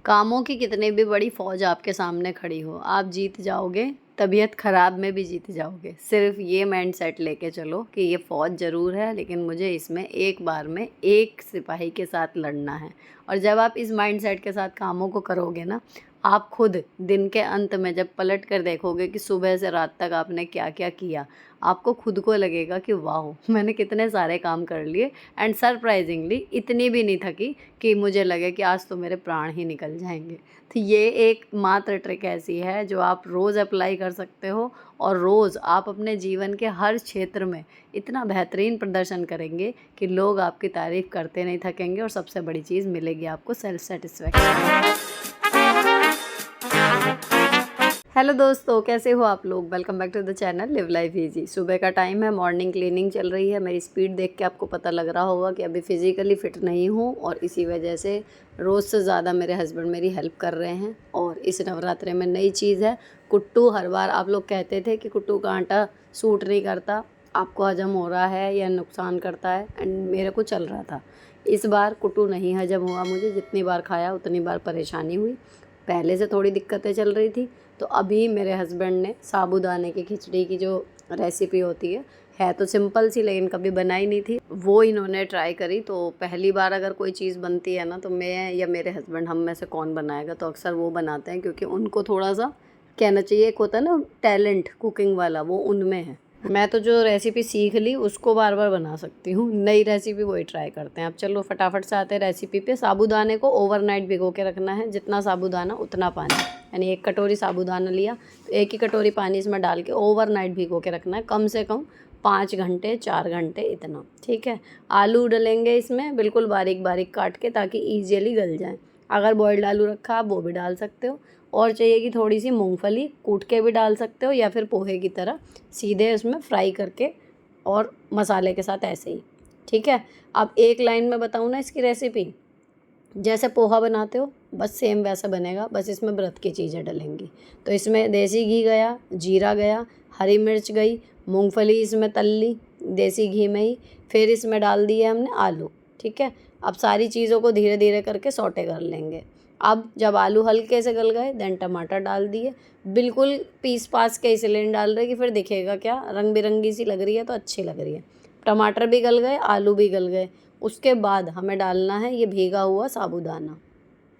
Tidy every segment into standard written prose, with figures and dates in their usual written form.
कामों की कितनी भी बड़ी फ़ौज आपके सामने खड़ी हो, आप जीत जाओगे। तबीयत ख़राब में भी जीत जाओगे। सिर्फ ये माइंडसेट लेके चलो कि ये फ़ौज ज़रूर है, लेकिन मुझे इसमें एक बार में एक सिपाही के साथ लड़ना है। और जब आप इस माइंडसेट के साथ कामों को करोगे ना, आप खुद दिन के अंत में जब पलट कर देखोगे कि सुबह से रात तक आपने क्या क्या किया, आपको खुद को लगेगा कि वाह, मैंने कितने सारे काम कर लिए। एंड सरप्राइजिंगली इतनी भी नहीं थकी कि मुझे लगे कि आज तो मेरे प्राण ही निकल जाएंगे। तो ये एक मात्र ट्रिक ऐसी है जो आप रोज़ अप्लाई कर सकते हो, और रोज़ आप अपने जीवन के हर क्षेत्र में इतना बेहतरीन प्रदर्शन करेंगे कि लोग आपकी तारीफ़ करते नहीं थकेंगे, और सबसे बड़ी चीज़ मिलेगी आपको सेल्फ सेटिस्फेक्शन। हेलो दोस्तों, कैसे हो आप लोग। Welcome back to the channel live life easy. सुबह का टाइम है, मॉर्निंग क्लीनिंग चल रही है। मेरी स्पीड देख के आपको पता लग रहा होगा कि अभी फिज़िकली फ़िट नहीं हूँ, और इसी वजह से रोज़ से ज़्यादा मेरे हस्बैंड मेरी हेल्प कर रहे हैं। और इस नवरात्रे में नई चीज़ है कुट्टू। हर बार आप लोग कहते थे कि कुट्टू का आटा सूट नहीं करता, आपको हजम हो रहा है या नुकसान करता है, एंड मेरे को चल रहा था। इस बार कुट्टू नहीं हजम हुआ मुझे, जितनी बार खाया उतनी बार परेशानी हुई। पहले से थोड़ी दिक्कतें चल रही थी, तो अभी मेरे हस्बैंड ने साबूदाने की खिचड़ी की जो रेसिपी होती है तो सिंपल सी, लेकिन कभी बनाई नहीं थी, वो इन्होंने ट्राई करी। तो पहली बार अगर कोई चीज़ बनती है ना, तो मैं या मेरे हस्बैंड, हम में से कौन बनाएगा, तो अक्सर वो बनाते हैं, क्योंकि उनको थोड़ा सा कहना चाहिए, एक होता है ना टैलेंट कुकिंग वाला, वो उनमें है। मैं तो जो रेसिपी सीख ली उसको बार बार बना सकती हूँ, नई रेसिपी वही ट्राई करते हैं। अब चलो फटाफट से आते हैं रेसिपी पे। साबूदाने को ओवरनाइट भिगो के रखना है, जितना साबूदाना उतना पानी, यानी 1 कटोरी साबूदाना लिया तो 1 ही कटोरी पानी इसमें डाल के ओवरनाइट भिगो के रखना है, कम से कम 5 घंटे 4 घंटे इतना, ठीक है। आलू डलेंगे इसमें बिल्कुल बारीक बारीक काट के, ताकि ईजिली गल जाएँ। अगर बॉयल्ड आलू रखा आप वो भी डाल सकते हो, और चाहिए कि थोड़ी सी मूंगफली कूट के भी डाल सकते हो, या फिर पोहे की तरह सीधे उसमें फ्राई करके और मसाले के साथ ऐसे ही, ठीक है। अब एक लाइन में बताऊँ ना इसकी रेसिपी, जैसे पोहा बनाते हो बस सेम वैसा बनेगा, बस इसमें व्रत की चीज़ें डलेंगी। तो इसमें देसी घी गया, जीरा गया, हरी मिर्च गई, मूंगफली इसमें तल ली देसी घी में ही, फिर इसमें डाल दिए हमने आलू, ठीक है। अब सारी चीज़ों को धीरे धीरे करके सौटे कर लेंगे। अब जब आलू हल्के से गल गए, देन टमाटर डाल दिए, बिल्कुल पीस पास के इसलिए नहीं डाल रहे कि फिर दिखेगा क्या, रंग बिरंगी सी लग रही है तो अच्छी लग रही है। टमाटर भी गल गए, आलू भी गल गए। उसके बाद हमें डालना है ये भीगा हुआ साबूदाना,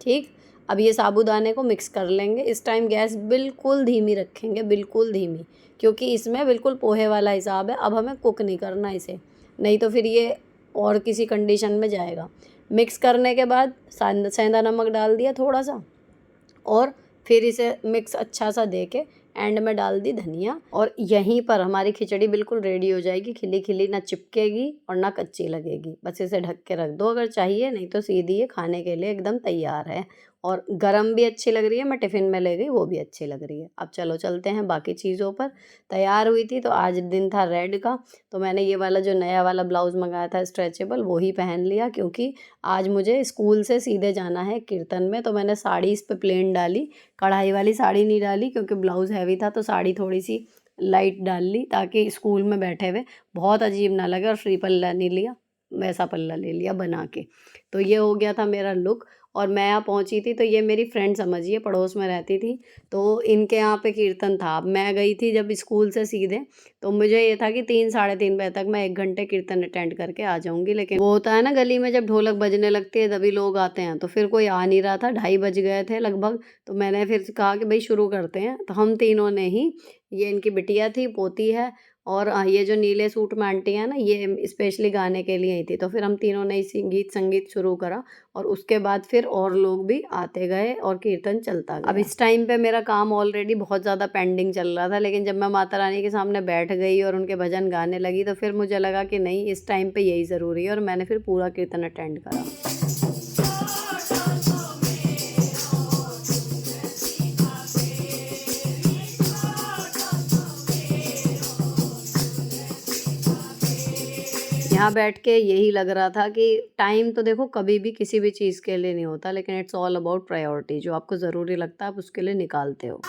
ठीक। अब ये साबूदाने को मिक्स कर लेंगे। इस टाइम गैस बिल्कुल धीमी रखेंगे, बिल्कुल धीमी, क्योंकि इसमें बिल्कुल पोहे वाला हिसाब है। अब हमें कुक नहीं करना इसे, नहीं तो फिर ये और किसी कंडीशन में जाएगा। मिक्स करने के बाद सेंधा नमक डाल दिया थोड़ा सा, और फिर इसे मिक्स अच्छा सा दे के एंड में डाल दी धनिया, और यहीं पर हमारी खिचड़ी बिल्कुल रेडी हो जाएगी। खिली खिली, ना चिपकेगी और ना कच्ची लगेगी। बस इसे ढक के रख दो अगर चाहिए, नहीं तो सीधी ये खाने के लिए एकदम तैयार है। और गरम भी अच्छी लग रही है, मैं टिफ़िन में ले गई, वो भी अच्छी लग रही है। अब चलो चलते हैं बाकी चीज़ों पर। तैयार हुई थी तो आज दिन था रेड का, तो मैंने ये वाला जो नया वाला ब्लाउज़ मंगाया था स्ट्रेचेबल, वो ही पहन लिया, क्योंकि आज मुझे स्कूल से सीधे जाना है कीर्तन में। तो मैंने साड़ी इस पे प्लेन डाली, कढ़ाई वाली साड़ी नहीं डाली, क्योंकि ब्लाउज़ हैवी था, तो साड़ी थोड़ी सी लाइट डाल ली, ताकि स्कूल में बैठे हुए बहुत अजीब ना लगे। और फ्री पल्ला नहीं लिया, वैसा पल्ला ले लिया बना के। तो ये हो गया था मेरा लुक। और मैं यहाँ पहुँची थी, तो ये मेरी फ्रेंड समझिए, पड़ोस में रहती थी, तो इनके यहाँ पे कीर्तन था। अब मैं गई थी जब स्कूल से सीधे, तो मुझे ये था कि 3 साढ़े 3 बजे तक मैं 1 घंटे कीर्तन अटेंड करके आ जाऊँगी। लेकिन वो होता है ना, गली में जब ढोलक बजने लगती है तभी लोग आते हैं, तो फिर कोई आ नहीं रहा था, 2:30 बज गए थे लगभग। तो मैंने फिर कहा कि भाई शुरू करते हैं। तो हम तीनों ने ही, ये इनकी बिटिया थी, पोती है, और ये जो नीले सूट में आंटी है ना, ये स्पेशली गाने के लिए आई थी। तो फिर हम तीनों ने इसी गीत संगीत शुरू करा, और उसके बाद फिर और लोग भी आते गए और कीर्तन चलता गया। अब इस टाइम पे मेरा काम ऑलरेडी बहुत ज़्यादा पेंडिंग चल रहा था, लेकिन जब मैं माता रानी के सामने बैठ गई और उनके भजन गाने लगी, तो फिर मुझे लगा कि नहीं, इस टाइम पे यही ज़रूरी है, और मैंने फिर पूरा कीर्तन अटेंड करा। यहाँ बैठ के यही लग रहा था कि टाइम तो देखो कभी भी किसी भी चीज़ के लिए नहीं होता, लेकिन इट्स ऑल अबाउट प्रायोरिटी। जो आपको ज़रूरी लगता है आप उसके लिए निकालते हो।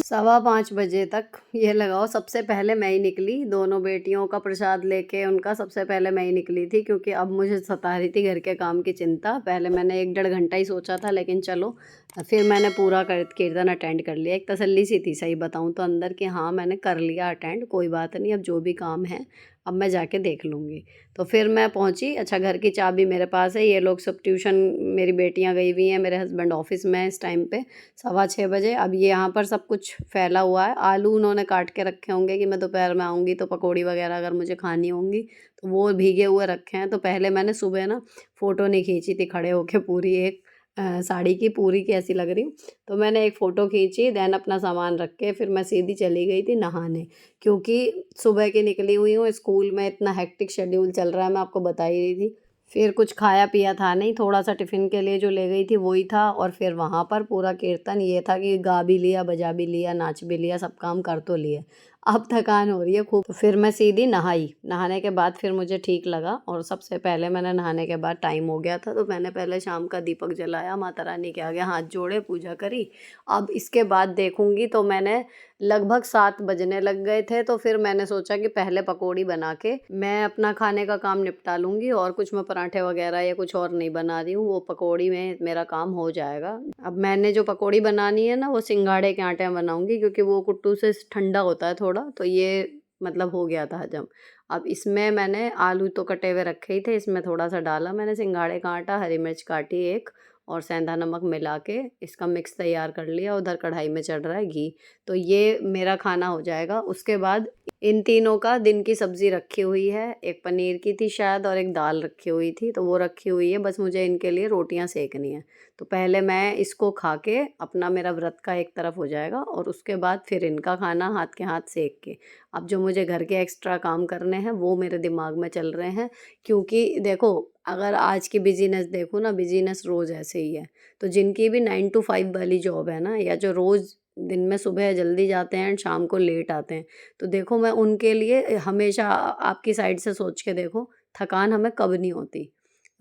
5:15 बजे तक ये लगाओ सबसे पहले मैं ही निकली, दोनों बेटियों का प्रसाद लेके उनका सबसे पहले मैं ही निकली थी, क्योंकि अब मुझे सता रही थी घर के काम की चिंता। पहले मैंने 1 डेढ़ घंटा ही सोचा था, लेकिन चलो फिर मैंने पूरा कीर्तन अटेंड कर लिया। एक तसल्ली सी थी, सही बताऊँ तो अंदर कि हाँ मैंने कर लिया अटेंड, कोई बात नहीं, अब जो भी काम है अब मैं जाके देख लूँगी। तो फिर मैं पहुँची। अच्छा, घर की चाबी मेरे पास है, ये लोग सब ट्यूशन, मेरी बेटियाँ गई हुई हैं, मेरे हस्बैंड ऑफिस में है इस टाइम पे 6:15 बजे। अब ये यहाँ पर सब कुछ फैला हुआ है, आलू उन्होंने काट के रखे होंगे कि मैं दोपहर में आऊँगी तो पकौड़ी वगैरह अगर मुझे खानी होंगी तो वो भीगे हुए रखे हैं। तो पहले मैंने सुबह ना फ़ोटो नहीं खींची थी खड़े होके पूरी एक साड़ी की, पूरी कैसी लग रही हूँ, तो मैंने एक फ़ोटो खींची, देन अपना सामान रख के फिर मैं सीधी चली गई थी नहाने, क्योंकि सुबह की निकली हुई हूँ। स्कूल में इतना हेक्टिक शेड्यूल चल रहा है, मैं आपको बता ही रही थी। फिर कुछ खाया पिया था नहीं, थोड़ा-सा टिफ़िन के लिए जो ले गई थी वो ही था, और फिर वहाँ पर पूरा कीर्तन ये था कि गा भी लिया, बजा भी लिया, नाच भी लिया, सब काम कर तो लिए। अब थकान हो रही है खूब, तो फिर मैं सीधी नहाई। नहाने के बाद फिर मुझे ठीक लगा, और सबसे पहले मैंने नहाने के बाद टाइम हो गया था तो मैंने पहले शाम का दीपक जलाया, माता रानी के आगे हाथ जोड़े, पूजा करी। अब इसके बाद देखूँगी तो मैंने लगभग 7 बजने लग गए थे, तो फिर मैंने सोचा कि पहले पकौड़ी बना के मैं अपना खाने का काम निपटा लूँगी, और कुछ मैं पराठे वगैरह या कुछ और नहीं बना रही हूँ, वो पकौड़ी में मेरा काम हो जाएगा। अब मैंने जो पकौड़ी बनानी है ना वो सिंघाड़े के आटे में बनाऊँगी, क्योंकि वो कुट्टू से ठंडा होता है थोड़ा, तो ये मतलब हो गया था हजम। अब इसमें मैंने आलू तो कटे हुए रखे ही थे, इसमें थोड़ा-सा डाला मैंने सिंघाड़े का आटा, हरी मिर्च काटी एक, और सेंधा नमक मिला के इसका मिक्स तैयार कर लिया। उधर कढ़ाई में चढ़ रहा है घी, तो ये मेरा खाना हो जाएगा। उसके बाद इन तीनों का दिन की सब्ज़ी रखी हुई है, एक पनीर की थी शायद और एक दाल रखी हुई थी, तो वो रखी हुई है, बस मुझे इनके लिए रोटियां सेकनी है। तो पहले मैं इसको खा के अपना, मेरा व्रत का एक तरफ हो जाएगा, और उसके बाद फिर इनका खाना हाथ के हाथ सेक के। अब जो मुझे घर के एक्स्ट्रा काम करने हैं वो मेरे दिमाग में चल रहे हैं, क्योंकि देखो अगर आज की बिज़ीनेस देखो ना, बिज़ीनेस रोज़ ऐसे ही है। तो जिनकी भी 9 टू 5 वाली जॉब है ना, या जो रोज़ दिन में सुबह जल्दी जाते हैं एंड शाम को लेट आते हैं, तो देखो मैं उनके लिए हमेशा आपकी साइड से सोच के देखो, थकान हमें कब नहीं होती,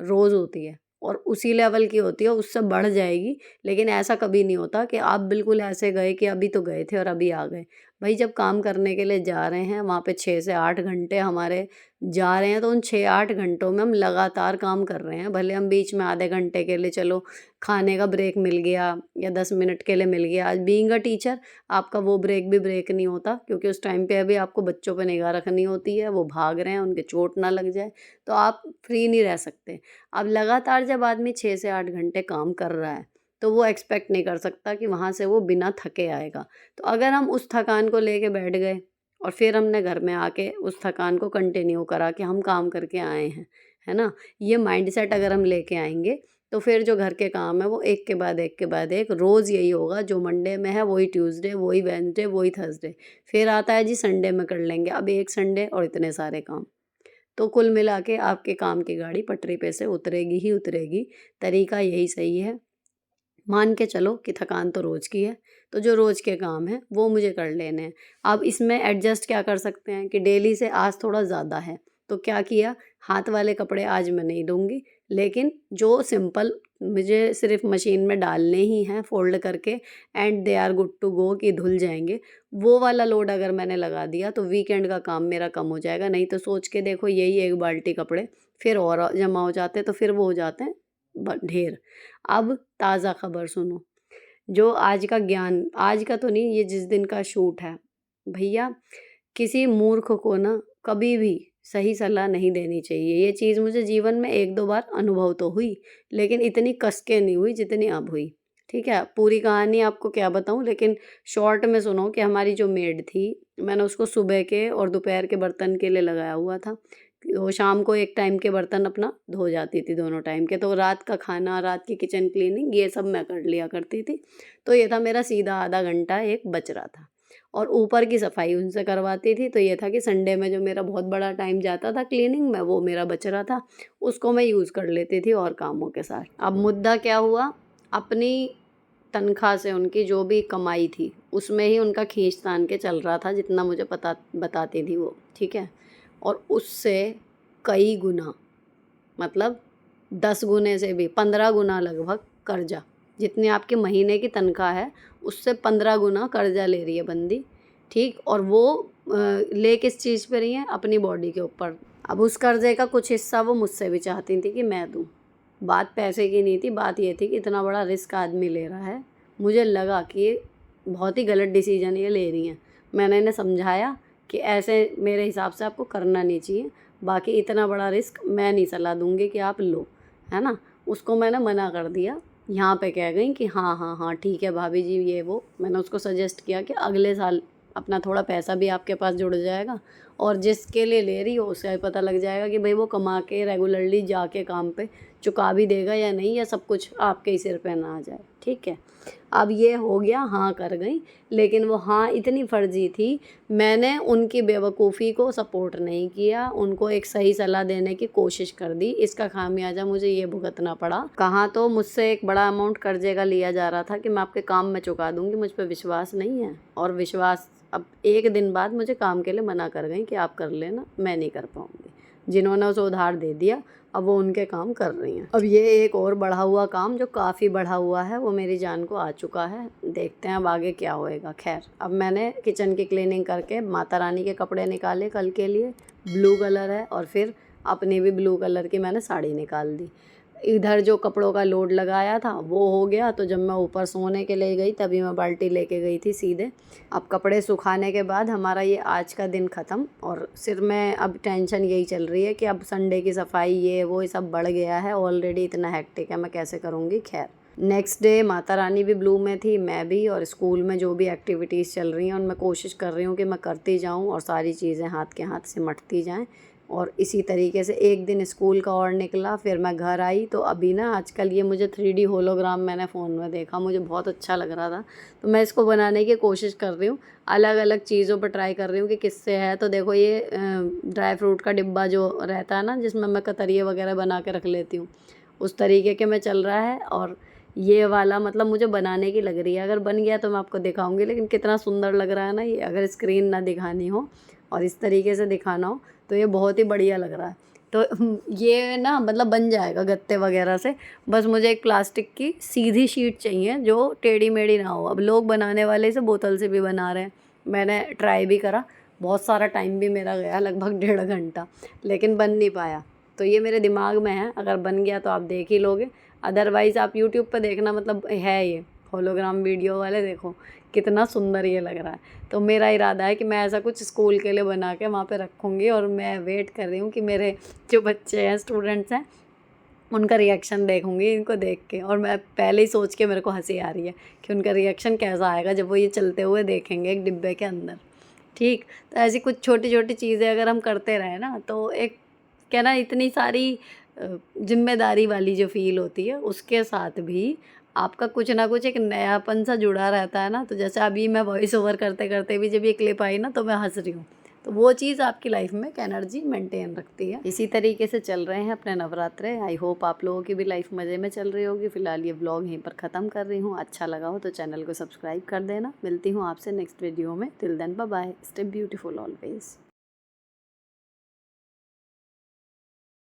रोज़ होती है, और उसी लेवल की होती है, उससे बढ़ जाएगी। लेकिन ऐसा कभी नहीं होता कि आप बिल्कुल ऐसे गए कि अभी तो गए थे और अभी आ गए। भाई जब काम करने के लिए जा रहे हैं वहाँ पे 6 से 8 घंटे हमारे जा रहे हैं, तो उन 6-8 घंटों में हम लगातार काम कर रहे हैं। भले हम बीच में आधे घंटे के लिए चलो खाने का ब्रेक मिल गया या 10 मिनट के लिए मिल गया। आज बीइंग अ टीचर आपका वो ब्रेक भी ब्रेक नहीं होता, क्योंकि उस टाइम पे अभी आपको बच्चों पे निगाह रखनी होती है, वो भाग रहे हैं, उनके चोट ना लग जाए, तो आप फ्री नहीं रह सकते। अब लगातार जब आदमी 6 से 8 घंटे काम कर रहा है, तो वो एक्सपेक्ट नहीं कर सकता कि वहाँ से वो बिना थके आएगा। तो अगर हम उस थकान को लेके बैठ गए और फिर हमने घर में आके उस थकान को कंटिन्यू करा कि हम काम करके आए हैं, है ना? ये माइंडसेट अगर हम लेके आएँगे, तो फिर जो घर के काम है वो एक के बाद एक के बाद एक रोज़ यही होगा। जो मंडे में है वही ट्यूसडे, वही वेडनेसडे, वही थर्सडे, फिर आता है जी संडे में कर लेंगे। अब एक संडे और इतने सारे काम। तो कुल मिला के आपके काम की गाड़ी पटरी पे से उतरेगी ही उतरेगी। तरीका यही सही है। मान के चलो कि थकान तो रोज़ की है, तो जो रोज़ के काम हैं वो मुझे कर लेने हैं। अब इसमें एडजस्ट क्या कर सकते हैं कि डेली से आज थोड़ा ज़्यादा है, तो क्या किया, हाथ वाले कपड़े आज मैं नहीं धोंगी, लेकिन जो सिंपल मुझे सिर्फ़ मशीन में डालने ही हैं फ़ोल्ड करके, and they are good to go कि धुल जाएँगे, वो वाला लोड अगर मैंने लगा दिया तो वीकेंड का काम मेरा कम हो जाएगा। नहीं तो सोच के देखो, यही 1 बाल्टी कपड़े फिर और जमा हो जाते हैं, तो फिर वो हो जाते हैं ढेर। अब ताज़ा खबर सुनो, जो आज का ज्ञान, आज का तो नहीं, ये जिस दिन का शूट है, भैया किसी मूर्ख को ना कभी भी सही सलाह नहीं देनी चाहिए। ये चीज़ मुझे जीवन में 1-2 बार अनुभव तो हुई, लेकिन इतनी कस के नहीं हुई जितनी अब हुई। ठीक है? पूरी कहानी आपको क्या बताऊँ, लेकिन शॉर्ट में सुनो कि हमारी जो मेड थी, मैंने उसको सुबह के और दोपहर के बर्तन के लिए लगाया हुआ था। वो शाम को एक टाइम के बर्तन अपना धो जाती थी दोनों टाइम के, तो रात का खाना, रात की किचन क्लीनिंग ये सब मैं कर लिया करती थी। तो ये था मेरा सीधा आधा घंटा एक बच रहा था, और ऊपर की सफाई उनसे करवाती थी, तो ये था कि संडे में जो मेरा बहुत बड़ा टाइम जाता था क्लीनिंग में, वो मेरा बच रहा था, उसको मैं यूज़ कर लेती थी और कामों के साथ। अब मुद्दा क्या हुआ, अपनी तनख्वाह से उनकी जो भी कमाई थी उसमें ही उनका खींच-तान के चल रहा था, जितना मुझे पता बताती थी वो, ठीक है? और उससे कई गुना, मतलब 10 गुने से भी 15 गुना लगभग कर्जा। जितनी आपके महीने की तनख्वाह है उससे 15 गुना कर्जा ले रही है बंदी, ठीक। और वो ले किस चीज़ पे रही है, अपनी बॉडी के ऊपर। अब उस कर्जे का कुछ हिस्सा वो मुझसे भी चाहती थी कि मैं दूँ। बात पैसे की नहीं थी, बात ये थी कि इतना बड़ा रिस्क आदमी ले रहा है, मुझे लगा कि ये बहुत ही गलत डिसीजन ये ले रही हैं। मैंने इन्हें समझाया कि ऐसे मेरे हिसाब से आपको करना नहीं चाहिए, बाकी इतना बड़ा रिस्क मैं नहीं सलाह दूँगी कि आप लो, है ना। उसको मैंने मना कर दिया। यहाँ पे कह गई कि हाँ हाँ हाँ ठीक है भाभी जी, ये वो। मैंने उसको सजेस्ट किया कि अगले साल अपना थोड़ा पैसा भी आपके पास जुड़ जाएगा, और जिसके लिए ले रही हो उसका भी पता लग जाएगा कि भाई वो कमा के रेगुलरली जाके काम पे चुका भी देगा या नहीं, या सब कुछ आपके ही सिर पे ना आ जाए, ठीक है। अब ये हो गया, हाँ कर गई, लेकिन वो हाँ इतनी फर्जी थी। मैंने उनकी बेवकूफ़ी को सपोर्ट नहीं किया, उनको एक सही सलाह देने की कोशिश कर दी। इसका खामियाजा मुझे ये भुगतना पड़ा। कहाँ तो मुझसे एक बड़ा अमाउंट कर्जे का लिया जा रहा था कि मैं आपके काम में चुका दूँगी, मुझ पर विश्वास नहीं है। और विश्वास अब एक दिन बाद मुझे काम के लिए मना कर गई कि आप कर लेना, मैं नहीं कर पाऊँगी। जिन्होंने उसे उधार दे दिया, अब वो उनके काम कर रही हैं। अब ये एक और बढ़ा हुआ काम जो काफ़ी बढ़ा हुआ है वो मेरी जान को आ चुका है। देखते हैं अब आगे क्या होएगा। खैर, अब मैंने किचन की क्लीनिंग करके माता रानी के कपड़े निकाले कल के लिए, ब्लू कलर है, और फिर अपनी भी ब्लू कलर की मैंने साड़ी निकाल दी। इधर जो कपड़ों का लोड लगाया था वो हो गया, तो जब मैं ऊपर सोने के लिए गई तभी मैं बाल्टी लेके गई थी सीधे। अब कपड़े सुखाने के बाद हमारा ये आज का दिन ख़त्म, और सिर में अब टेंशन यही चल रही है कि अब संडे की सफाई ये वो ये सब बढ़ गया है ऑलरेडी, इतना हेक्टिक है, मैं कैसे करूँगी। खैर, नेक्स्ट डे माता रानी भी ब्लू में थी, मैं भी, और स्कूल में जो भी एक्टिविटीज़ चल रही हैं उनमें कोशिश कर रही हूँ कि मैं करती जाऊँ और सारी चीज़ें हाथ के हाथ सिमटती जाएँ। और इसी तरीके से एक दिन स्कूल का और निकला, फिर मैं घर आई तो अभी ना आजकल ये मुझे 3D होलोग्राम मैंने फ़ोन में देखा, मुझे बहुत अच्छा लग रहा था, तो मैं इसको बनाने की कोशिश कर रही हूँ। अलग अलग चीज़ों पर ट्राई कर रही हूँ कि किससे है। तो देखो ये ड्राई फ्रूट का डिब्बा जो रहता है ना, जिसमें मैं कतरिये वगैरह बना के रख लेती हूँ, उस तरीके के में चल रहा है। और ये वाला मतलब मुझे बनाने की लग रही है, अगर बन गया तो मैं आपको दिखाऊंगी। लेकिन कितना सुंदर लग रहा है ना ये, अगर स्क्रीन ना दिखानी हो और इस तरीके से दिखाना हो तो ये बहुत ही बढ़िया लग रहा है। तो ये ना मतलब बन जाएगा गत्ते वगैरह से। बस मुझे एक प्लास्टिक की सीधी शीट चाहिए जो टेढ़ी मेढ़ी ना हो। अब लोग बनाने वाले इसे बोतल से भी बना रहे हैं, मैंने ट्राई भी करा, बहुत सारा टाइम भी मेरा गया, लगभग 1.5 घंटा, लेकिन बन नहीं पाया। तो ये मेरे दिमाग में है, अगर बन गया तो आप देख ही लोगे, अदरवाइज़ आप यूट्यूब पर देखना। मतलब है ये होलोग्राम वीडियो वाले, देखो कितना सुंदर ये लग रहा है। तो मेरा इरादा है कि मैं ऐसा कुछ स्कूल के लिए बना के वहाँ पे रखूँगी, और मैं वेट कर रही हूँ कि मेरे जो बच्चे हैं, स्टूडेंट्स हैं, उनका रिएक्शन देखूँगी इनको देख के। और मैं पहले ही सोच के मेरे को हंसी आ रही है कि उनका रिएक्शन कैसा आएगा जब वो ये चलते हुए देखेंगे एक डिब्बे के अंदर, ठीक। तो ऐसी कुछ छोटी छोटी चीज़ें अगर हम करते रहें ना, तो एक क्या ना, इतनी सारी जिम्मेदारी वाली जो फील होती है उसके साथ भी आपका कुछ ना कुछ एक नयापन सा जुड़ा रहता है ना। तो जैसे अभी मैं वॉइस ओवर करते करते भी जब ये क्लिप आई ना तो मैं हंस रही हूँ, तो वो चीज़ आपकी लाइफ में एक एनर्जी मेंटेन रखती है। इसी तरीके से चल रहे हैं अपने नवरात्रे। आई होप आप लोगों की भी लाइफ मज़े में चल रही होगी। फिलहाल ये ब्लॉग यहीं पर ख़त्म कर रही हूँ। अच्छा लगा हो तो चैनल को सब्सक्राइब कर देना। मिलती हूँ आपसे नेक्स्ट वीडियो में। Till then bye bye, stay beautiful always.